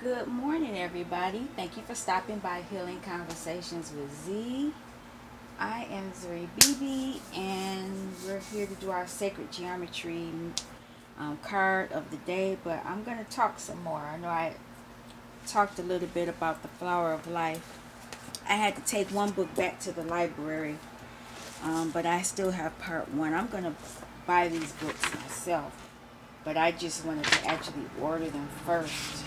Good morning, everybody. Thank you for stopping by Healing Conversations with Z. I am Zuri Bibi, and we're here to do our sacred geometry card of the day. But I'm going to talk some more. I know I talked a little bit about the flower of life. I had to take one book back to the library, but I still have part one. I'm going to buy these books myself, but I just wanted to actually order them first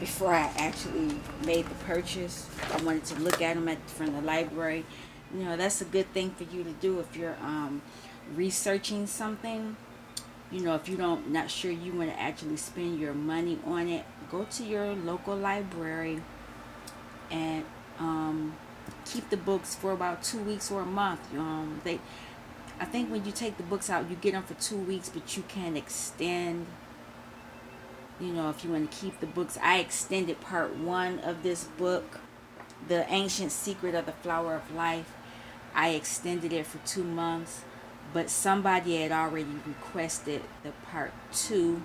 before I actually made the purchase. I wanted to look at them from the library. You know, that's a good thing for you to do if you're researching something. You know, if you don't not sure you want to actually spend your money on it, go to your local library and keep the books for about 2 weeks or a month. I think when you take the books out, you get them for 2 weeks, but you can extend, you know, if you want to keep the books. I extended part one of this book, The Ancient Secret of the Flower of Life. I extended it for 2 months, but somebody had already requested the part two,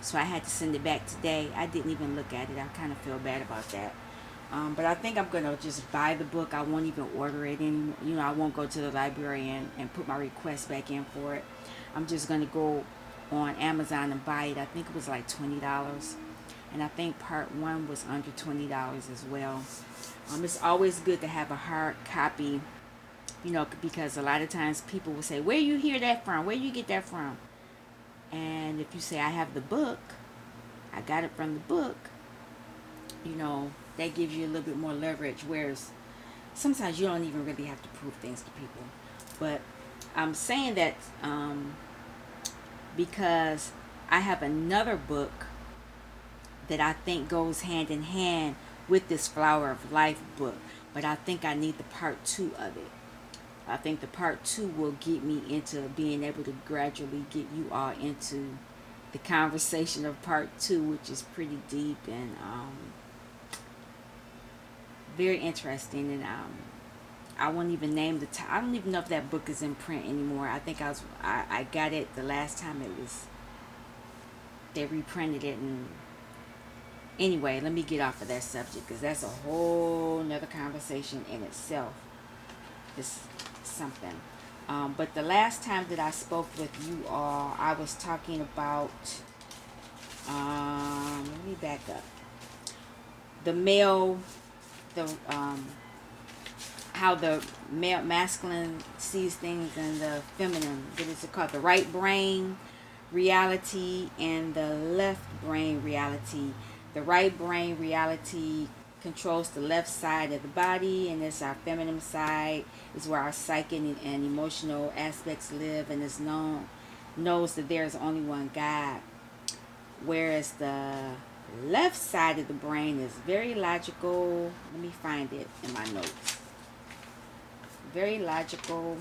so I had to send it back today. I didn't even look at it. I kind of feel bad about that. But I think I'm going to just buy the book. I won't even order it anymore. You know, I won't go to the library and put my request back in for it. I'm just going to go on Amazon and buy it. I think it was like $20. And I think part one was under $20 as well. It's always good to have a hard copy, you know, because a lot of times people will say, where you hear that from? Where you get that from? And if you say, I have the book, I got it from the book, you know, that gives you a little bit more leverage. Whereas sometimes you don't even really have to prove things to people. But I'm saying that because I have another book that I think goes hand in hand with this Flower of Life book, but I think I need the part two of it. I think the part two will get me into being able to gradually get you all into the conversation of part two, which is pretty deep and very interesting. And I won't even name the time. I don't even know if that book is in print anymore. I think I got it the last time it was. They reprinted it. And anyway, let me get off of that subject because that's a whole nother conversation in itself. It's something. But the last time that I spoke with you all, I was talking about. Let me back up. The male, the how the male masculine sees things and the feminine. What is it called? The right brain reality and the left brain reality. The right brain reality controls the left side of the body, and it's our feminine side. Is where our psychic and emotional aspects live, and is knows that there is only one God. Whereas the left side of the brain is very logical. Let me find it in my notes. Very logical.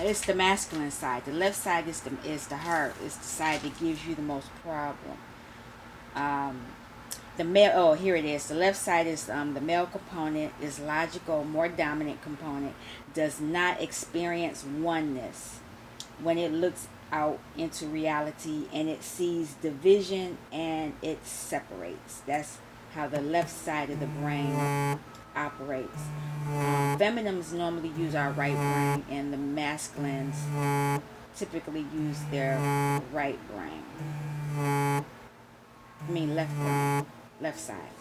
It's the masculine side. The left side is the heart. It's the side that gives you the most problem. Um, the male. Oh, here it is. The left side is the male component. Is logical, more dominant component. Does not experience oneness when it looks out into reality, and it sees division and it separates. That's how the left side of the brain operates. Feminines normally use our right brain, and the masculines typically use their right brain. I mean left brain, left side.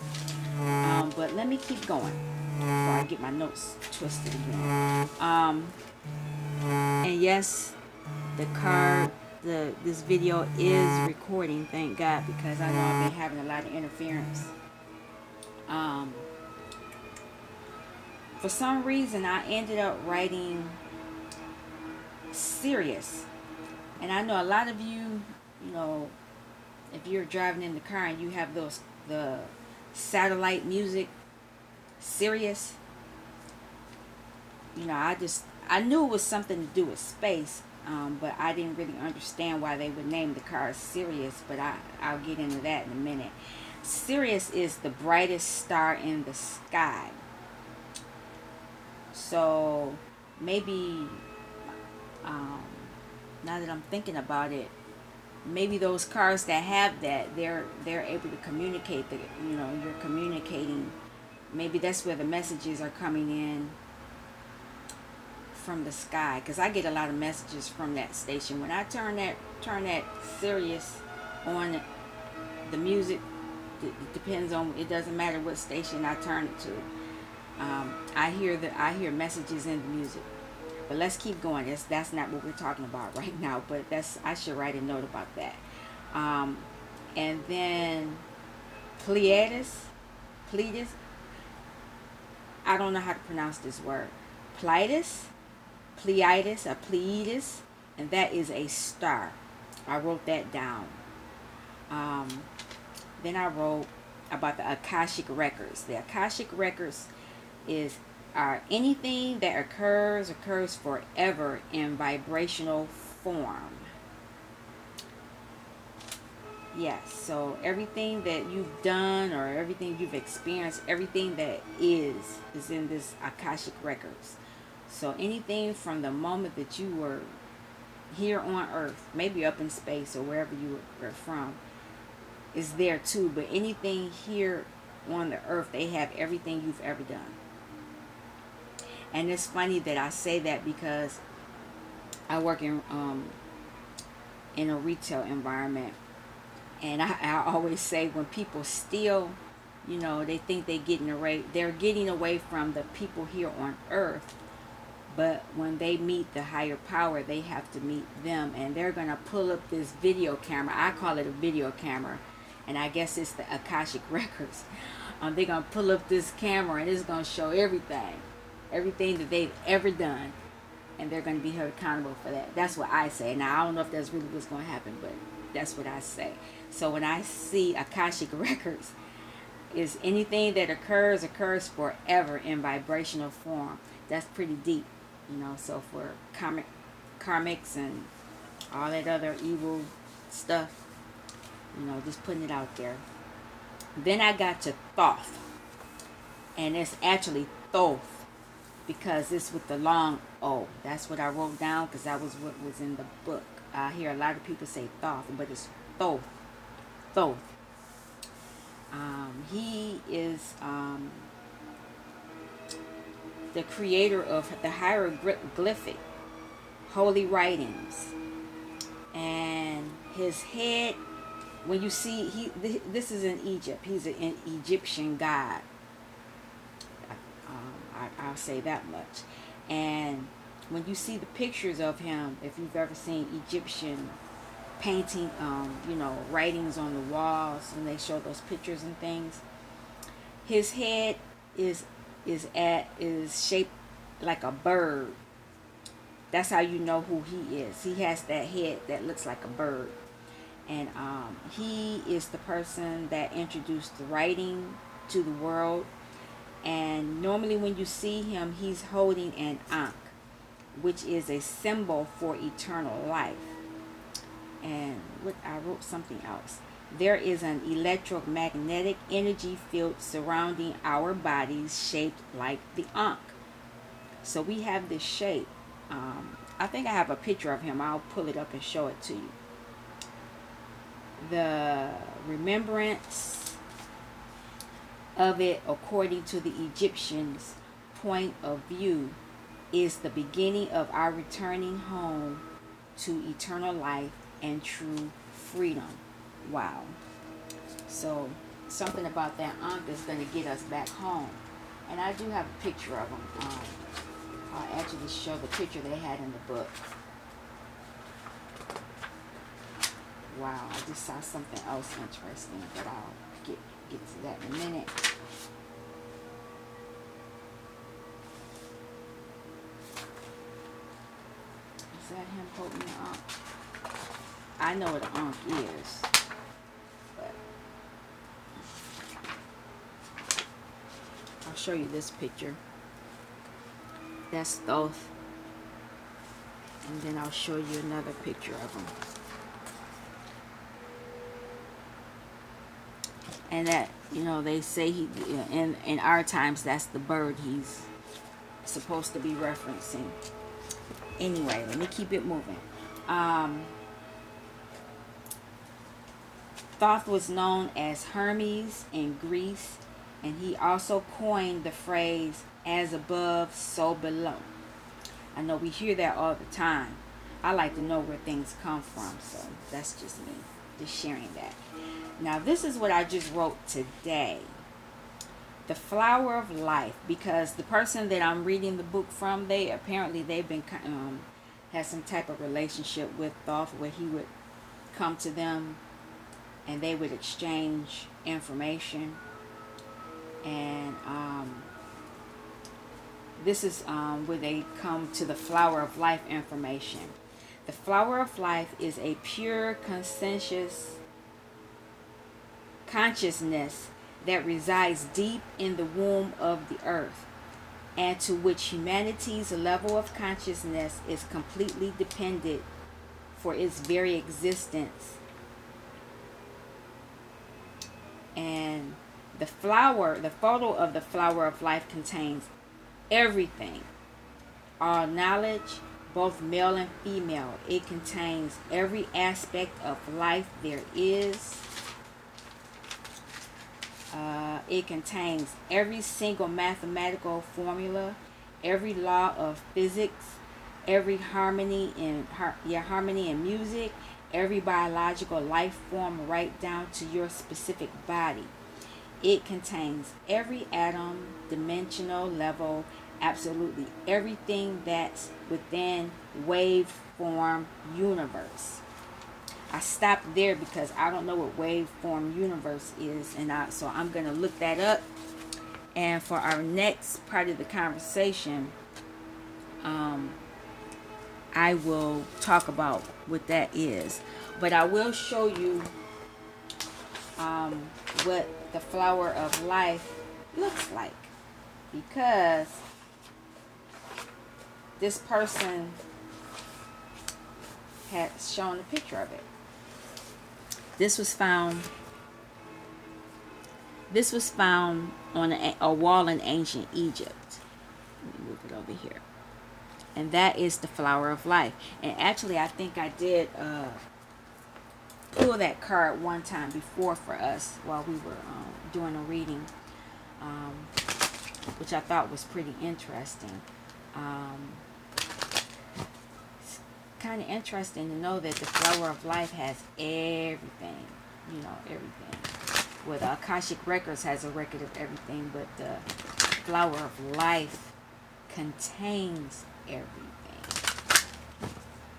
But let me keep going before I get my notes twisted again. And yes, the card, this video is recording. Thank God, because I know I've been having a lot of interference. For some reason, I ended up writing serious. And I know a lot of you, you know, if you're driving in the car and you have the satellite music, serious, you know, I knew it was something to do with space, but I didn't really understand why they would name the car Sirius, but I'll get into that in a minute. Sirius is the brightest star in the sky. So maybe Um, Now that I'm thinking about it, maybe those cars that have that, they're able to communicate. That you're communicating. Maybe that's where the messages are coming in from the sky. Because I get a lot of messages from that station. When I turn that Sirius on, the music, it depends on. It doesn't matter what station I turn it to. I hear messages in the music. But let's keep going. That's not what we're talking about right now. But I should write a note about that. Um, and then Pleiades, Pleiades. I don't know how to pronounce this word. Pleiades, Pleiades, and that is a star. I wrote that down. Um, then I wrote about the Akashic records. The Akashic records is anything that occurs forever in vibrational form. Yes, so everything that you've done or everything you've experienced, everything that is in this Akashic records. So anything from the moment that you were here on earth, maybe up in space or wherever you were from, is there too. But anything here on the earth, they have everything you've ever done. And it's funny that I say that because I work in a retail environment, and I always say when people steal, they think they're getting away from the people here on earth. But when they meet the higher power, they have to meet them, and they're gonna pull up this video camera. I call it a video camera, and I guess it's the Akashic records. They're gonna pull up this camera, and it's gonna show everything that they've ever done, and they're gonna be held accountable for that. That's what I say. Now I don't know if that's really what's gonna happen, but that's what I say. So when I see Akashic records, is anything that occurs forever in vibrational form. That's pretty deep. So for karmics and all that other evil stuff, just putting it out there. Then I got to Thoth, and it's actually Thoth because it's with the long O. That's what I wrote down because that was what was in the book. I hear a lot of people say Thoth, but it's Thoth. Thoth. He is the creator of the hieroglyphic holy writings, and his head. When you see this is in Egypt. He's an Egyptian god. I'll say that much. And when you see the pictures of him, if you've ever seen Egyptian painting, writings on the walls, and they show those pictures and things, his head is shaped like a bird. That's how you know who he is. He has that head that looks like a bird. And he is the person that introduced the writing to the world. And normally when you see him, he's holding an ankh, which is a symbol for eternal life. And I wrote something else. There is an electromagnetic energy field surrounding our bodies shaped like the ankh. So we have this shape. I think I have a picture of him. I'll pull it up and show it to you. The remembrance of it, according to the Egyptians' point of view, is the beginning of our returning home to eternal life and true freedom. Wow. So something about that ankh is going to get us back home. And I do have a picture of him. I'll actually show the picture they had in the book. Wow, I just saw something else interesting, but I'll get to that in a minute. Is that him holding the ankh? I know what an ankh is, but I'll show you this picture. That's Thoth. And then I'll show you another picture of him. And that, they say in our times, that's the bird he's supposed to be referencing. Anyway, let me keep it moving. Um, Thoth was known as Hermes in Greece, and he also coined the phrase "as above, so below." I know we hear that all the time. I like to know where things come from, so that's just me, just sharing that. Now, this is what I just wrote today. The flower of life, because the person that I'm reading the book from, they've been had some type of relationship with Thoth, where he would come to them and they would exchange information. And this is where they come to the flower of life information. The flower of life is a pure consciousness that resides deep in the womb of the earth, and to which humanity's level of consciousness is completely dependent for its very existence. And the photo of the flower of life contains everything, all knowledge, both male and female. It contains every aspect of life there is. It contains every single mathematical formula, every law of physics, every harmony in music, every biological life form, right down to your specific body. It contains every atom, dimensional level, absolutely everything that's within waveform universe. I stopped there because I don't know what waveform universe is, and so I'm going to look that up. And for our next part of the conversation, I will talk about what that is. But I will show you what the flower of life looks like, because this person had shown a picture of it. This was found on a wall in ancient Egypt. Let me move it over here. And that is the flower of life. And actually, I think I did pull that card one time before for us while we were doing a reading, which I thought was pretty interesting. It's kind of interesting to know that the flower of life has everything, everything. Well, the Akashic Records has a record of everything, but the flower of life contains everything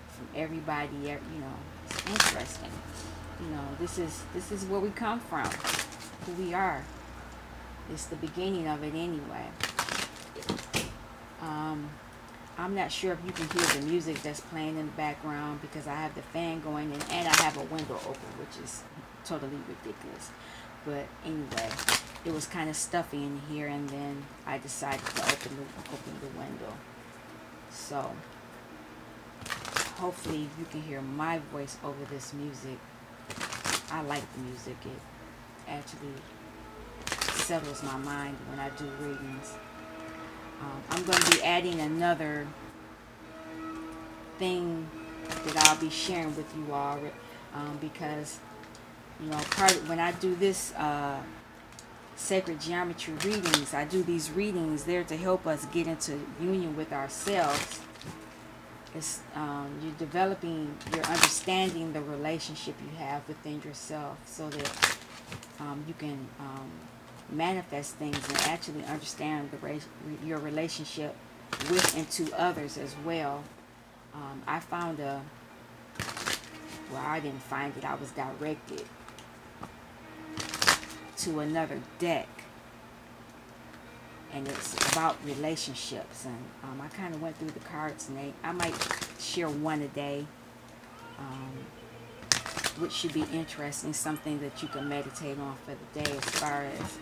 from everybody. It's interesting. This is where we come from, who we are. It's the beginning of it anyway. I'm not sure if you can hear the music that's playing in the background because I have the fan going and I have a window open, which is totally ridiculous. But anyway, it was kind of stuffy in here, and then I decided to open the window. So hopefully you can hear my voice over this music. I like the music. It actually settles my mind when I do readings. I'm going to be adding another thing that I'll be sharing with you all, because when I do this sacred geometry readings, I do these readings there to help us get into union with ourselves. It's you're understanding the relationship you have within yourself, so that you can manifest things and actually understand your relationship with and to others as well. I found I didn't find it, I was directed to another deck, and it's about relationships, and I kind of went through the cards, and I might share one a day, which should be interesting, something that you can meditate on for the day, as far as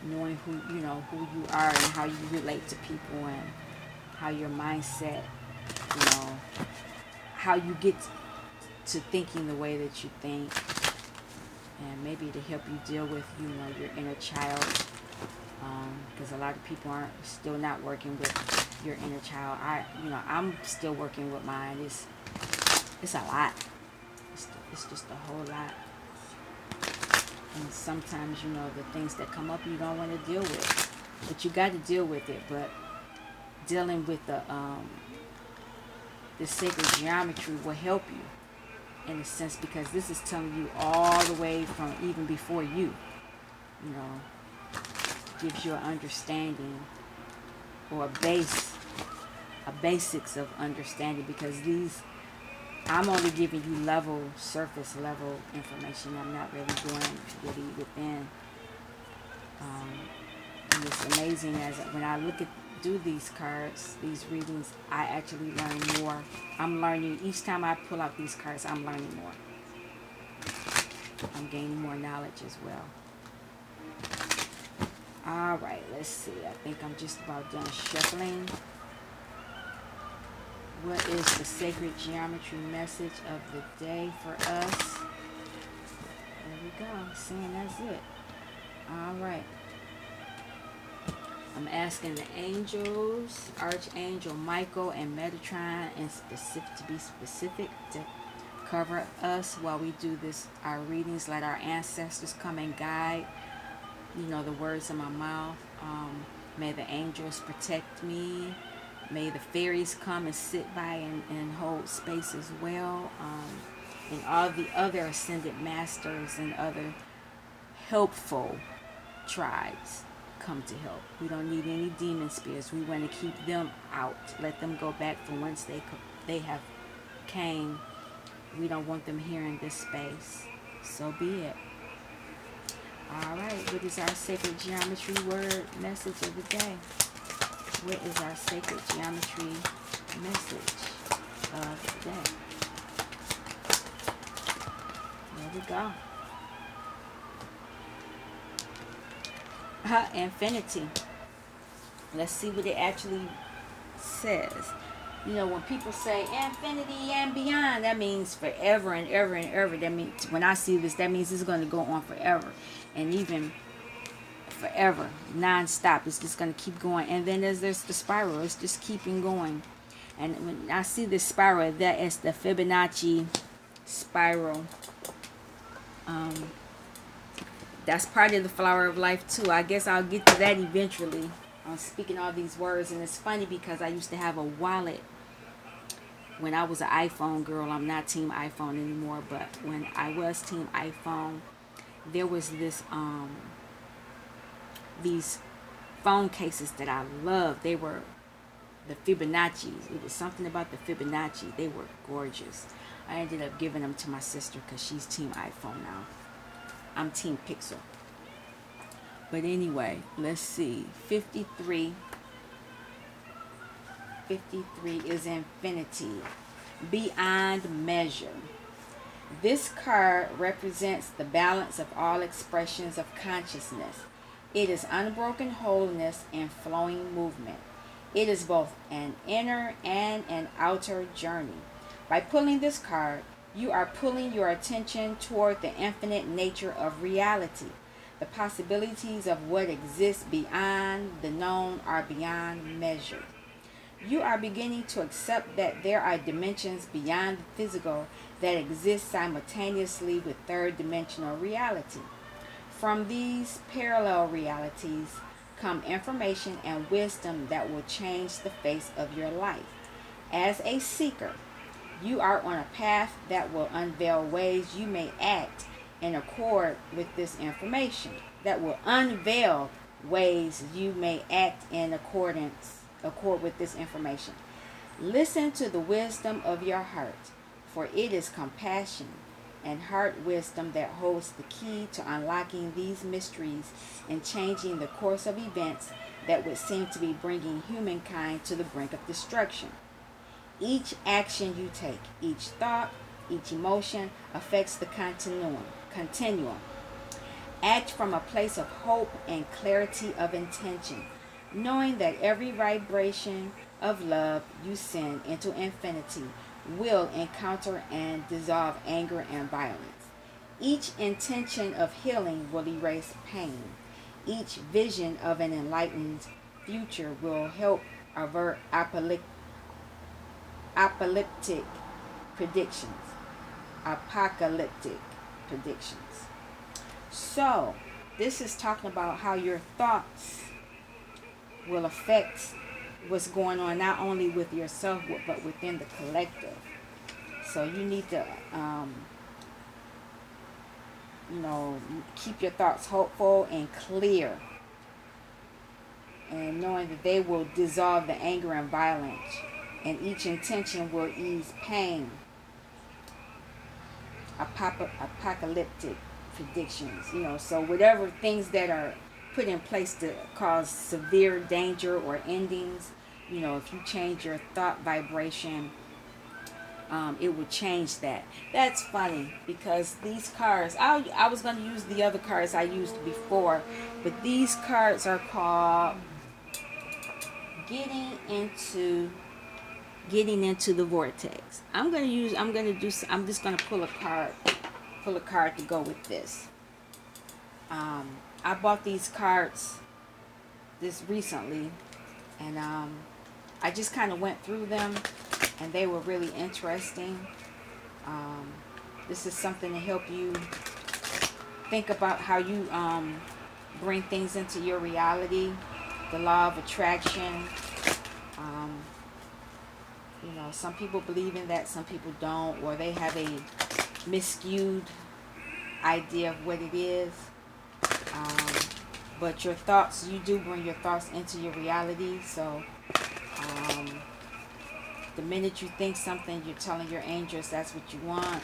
knowing who you are and how you relate to people, and how your mindset, how you get to thinking the way that you think, and maybe to help you deal with your inner child, because a lot of people are still not working with your inner child. I'm still working with mine. It's a lot. It's just a whole lot. And sometimes, the things that come up you don't want to deal with, but you got to deal with it. But dealing with the sacred geometry will help you in a sense, because this is telling you all the way from even before you know, gives you an understanding, or a basics of understanding, because I'm only giving you surface level information. I'm not really going really within. And it's amazing as when I do these cards, these readings, I actually learn more. I'm learning each time I pull out these cards. I'm learning more. I'm gaining more knowledge as well. All right, let's see. I think I'm just about done shuffling. What is the sacred geometry message of the day for us? There we go. Seeing that's it. All right. I'm asking the angels, Archangel Michael and Metatron, and to be specific, to cover us while we do our readings. Let our ancestors come and guide, the words of my mouth. May the angels protect me. May the fairies come and sit by and hold space as well. And all the other ascended masters and other helpful tribes come to help. We don't need any demon spirits. We want to keep them out. Let them go back from whence they have came. We don't want them here in this space. So be it. All right. What is our sacred geometry word message of the day? What is our sacred geometry message of the day? There we go. Infinity. Let's see what it actually says. When people say infinity and beyond, that means forever and ever and ever. That means, when I see this, that means it's going to go on forever. And even forever, non-stop. It's just going to keep going. And then there's the spiral. It's just keeping going. And when I see this spiral, that is the Fibonacci spiral. That's part of the flower of life too. I guess I'll get to that eventually. I'm speaking all these words, and it's funny because I used to have a wallet when I was an iPhone girl. I'm not team iPhone anymore, but when I was team iPhone, there was these phone cases that I loved. They were the Fibonacci. It was something about the Fibonacci. They were gorgeous. I ended up giving them to my sister because she's team iPhone now. I'm team Pixel. But anyway, let's see. 53 is infinity, beyond measure. This card represents the balance of all expressions of consciousness. It is unbroken wholeness and flowing movement. It is both an inner and an outer journey. By pulling this card, you are pulling your attention toward the infinite nature of reality. The possibilities of what exists beyond the known are beyond measure. You are beginning to accept that there are dimensions beyond the physical that exist simultaneously with third-dimensional reality. From these parallel realities come information and wisdom that will change the face of your life. As a seeker, you are on a path that will unveil ways you may act in accord with this information. That will unveil ways you may act in accord with this information. Listen to the wisdom of your heart, for it is compassion and heart wisdom that holds the key to unlocking these mysteries and changing the course of events that would seem to be bringing humankind to the brink of destruction. Each action you take, each thought, each emotion affects the continuum. Act from a place of hope and clarity of intention, knowing that every vibration of love you send into infinity will encounter and dissolve anger and violence. Each intention of healing will erase pain. Each vision of an enlightened future will help avert apocalyptic predictions. Apocalyptic predictions. So, this is talking about how your thoughts will affect what's going on not only with yourself but within the collective. So you need to, you know, keep your thoughts hopeful and clear, and knowing that they will dissolve the anger and violence, and each intention will ease pain. Apocalyptic predictions, you know, so whatever things that are put in place to cause severe danger or endings, you know, if you change your thought vibration, it would change that. That's funny because these cards, I was going to use the other cards I used before, but these cards are called getting into the vortex. I'm just going to pull a card to go with this. I bought these cards this recently, and I just kind of went through them, and they were really interesting. This is something to help you think about how you bring things into your reality, the law of attraction. You know, some people believe in that, some people don't, or they have a miscued idea of what it is. But your thoughts, you do bring your thoughts into your reality. So the minute you think something, you're telling your angels that's what you want.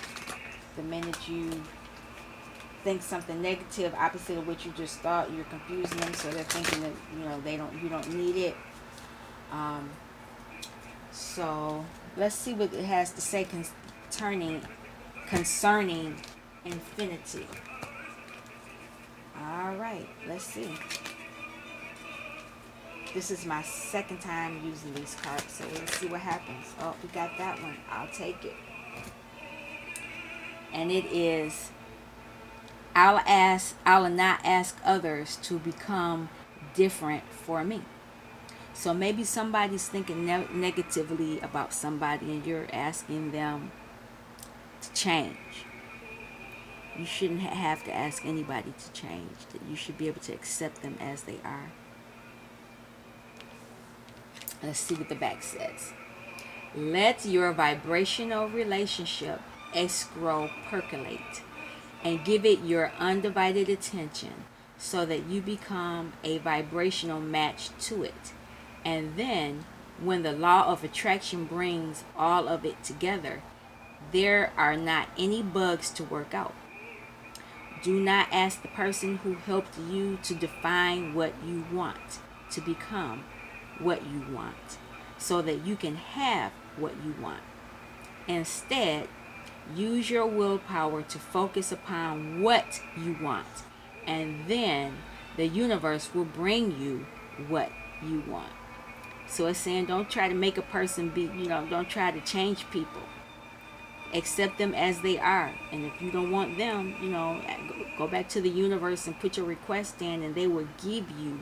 The minute you think something negative, opposite of what you just thought, you're confusing them, so they're thinking that, you know, you don't need it. So let's see what it has to say concerning infinity. All right, let's see. This is my second time using these cards, so let's see what happens. Oh, we got that one. I'll take it. And it is, I'll not ask others to become different for me. So maybe somebody's thinking negatively about somebody, and you're asking them to change. You shouldn't have to ask anybody to change. That you should be able to accept them as they are. Let's see what the back says. Let your vibrational relationship escrow percolate and give it your undivided attention so that you become a vibrational match to it. And then, when the law of attraction brings all of it together, there are not any bugs to work out. Do not ask the person who helped you to define what you want to become what you want so that you can have what you want. Instead, use your willpower to focus upon what you want, and then the universe will bring you what you want. So it's saying don't try to make a person be, don't try to change people. Accept them as they are. And if you don't want them, go back to the universe and put your request in, and they will give you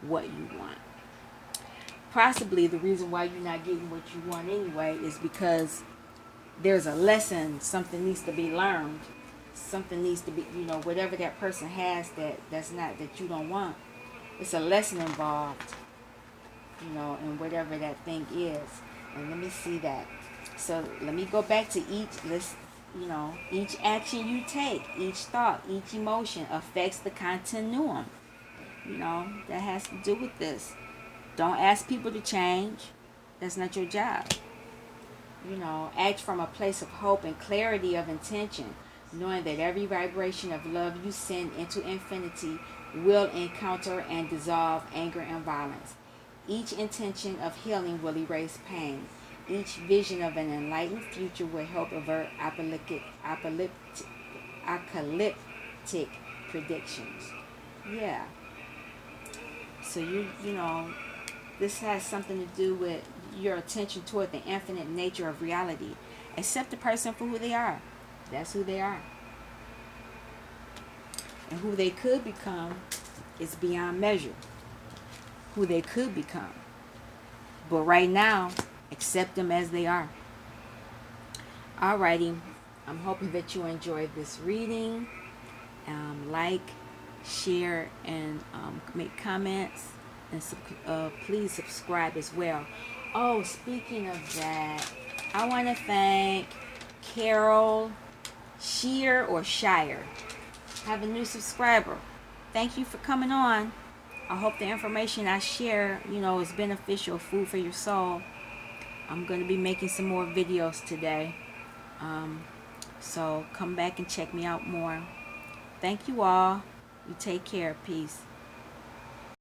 what you want. Possibly the reason why you're not getting what you want anyway is because there's a lesson, something needs to be learned. Something needs to be, whatever that person has that's not, that you don't want. It's a lesson involved, in whatever that thing is. And let me see that. So let me go back to each action you take, each thought, each emotion affects the continuum. That has to do with this. Don't ask people to change. That's not your job. Act from a place of hope and clarity of intention, knowing that every vibration of love you send into infinity will encounter and dissolve anger and violence. Each intention of healing will erase pain. Each vision of an enlightened future will help avert apocalyptic predictions. Yeah. So this has something to do with your attention toward the infinite nature of reality. Accept the person for who they are. That's who they are. And who they could become is beyond measure. Who they could become. But right now, accept them as they are. Alrighty. I'm hoping that you enjoyed this reading. Like, share, and make comments. And please subscribe as well. Oh, speaking of that, I want to thank Carol Shear or Shire. Have a new subscriber. Thank you for coming on. I hope the information I share, is beneficial, food for your soul. I'm going to be making some more videos today. So come back and check me out more. Thank you all. You take care. Peace.